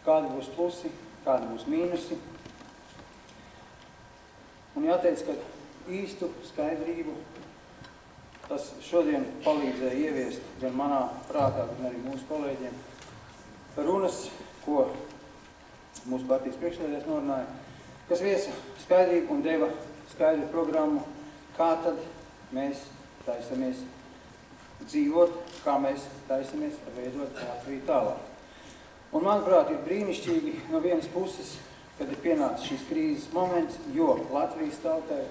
kādi būs plusi, kādi būs mīnusi. Un jāteic, ka īstu skaidrību tas šodien palīdzēja ieviest gan manā prātā, gan arī mūsu kolēģiem. Runas, ko mūsu partijas priekšsēdētājs norunāja, kas viesa skaidrību un deva skaidru programmu, kā tad mēs taisamies dzīvot, kā mēs taisamies veidot Latviju tālāk. Un, manuprāt, ir brīnišķīgi no vienas puses, kad ir pienācis šīs krīzes moments, jo Latvijas tautai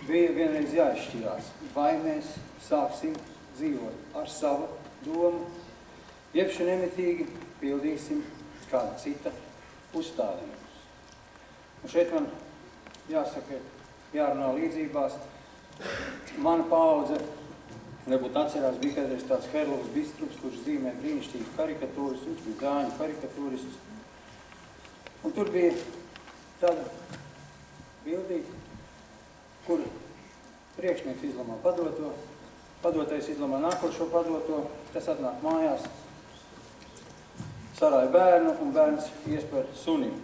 bija vienreiz jāizšķirās, vai mēs sāksim dzīvot ar savu domu, jebšu nemitīgi pildīsim kāda cita uzstādījumus. Un šeit man jāsaka, jārunā līdzībās. Mana paudze varbūt atcerās, bija kādreiz tāds Herlovs Bistrups, kurš zīmē brīnišķīgi karikatūras, viņš bija dāņu karikatūrists. Un tur bija tāda bildīte, kur priekšnieks izlamā padoto, padotais izlamā nākošo padoto, tas atnāk mājās, sarāja bērnu un bērns ies par sunim.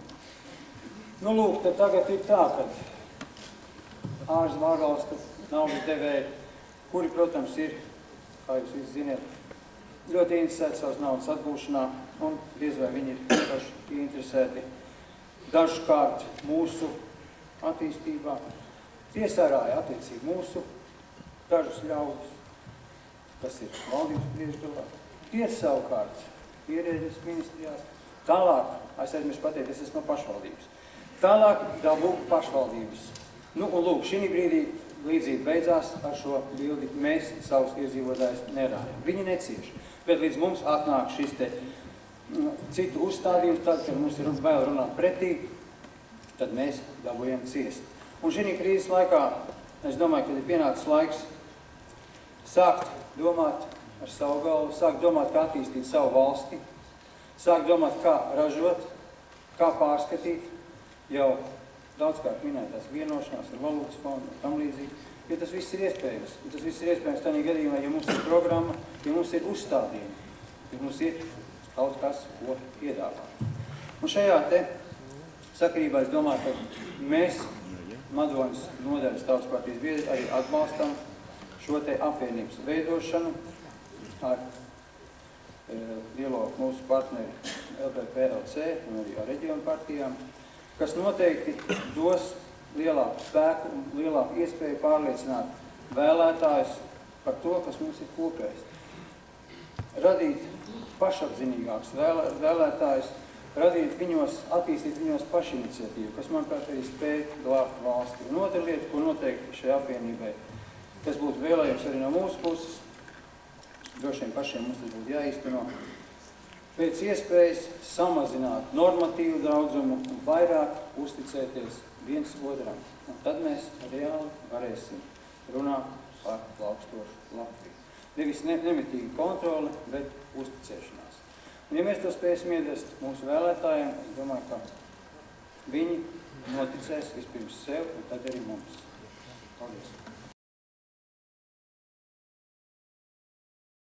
Nu, lūk, tad tagad ir tā, ka ārzem ārvalstu naudas devēji, kuri, protams, ir, kā jūs visi ziniet, ļoti interesēti savas naudas atgūšanā, un diez vai viņi ir īpaši interesēti dažkārt mūsu attīstībā. Tiesārāja attiecīgi mūsu dažus ļaudis, kas ir valdības priekšgalā. Tiesa savukārt ierēģis ministrijās. Tālāk, es aizmirstu pateikt, es esmu no pašvaldības. Tālāk dabū pašvaldības. Nu, un lūk, šī brīdī līdzība beidzās ar šo bildi. Mēs savus iedzīvotājus nerājam. Viņi necieš. Bet līdz mums atnāk šis te citu uzstādījums, tad, kad mums ir vēl runāt pretī, tad mēs dabūjam ciest. Un šī krīzes laikā, es domāju, ka ir pienācis laiks sākt domāt ar savu galvu, sākt domāt, kā attīstīt savu valsti, sākt domāt, kā ražot, kā pārskatīt jau daudzkārt minētās vienošanās ar valūtas fondu un tam līdzīgi, jo tas viss ir iespējams. Tas viss ir iespējams tādā gadījumā, ja mums ir programma, ja mums ir uzstādījumi, ja mums ir kaut kas, ko piedāvāt. Un šajā te sakarībā es domāju, ka mēs, Madonas nodaļas Tautas partijas biedri, arī atbalstam šo te apvienības veidošanu ar lielo mūsu partneri LPPLC un arī ar reģionu partijām, kas noteikti dos lielāku spēku un lielāku iespēju pārliecināt vēlētājus par to, kas mums ir kopējs. Radīt pašapzinīgākus vēlētājus, radīt viņos, attīstīt viņos pašiniciatīvu, kas, manuprāt, arī spēj glābt valsti. Un otra lieta, ko noteikti šai apvienībai, kas būtu vēlējums arī no mūsu puses, droši vien pašiem mums tas būtu jāīsteno, pēc iespējas samazināt normatīvu daudzumu un vairāk uzticēties viens otram. Un tad mēs reāli varēsim runāt par plaukstošu Latviju. Nevis nemitīgi kontrole, bet uzticēšanās. Un ja mēs to spēsim iedvest mūsu vēlētājiem, es domāju, ka viņi noticēs vispirms sev un tad arī mums. Paldies!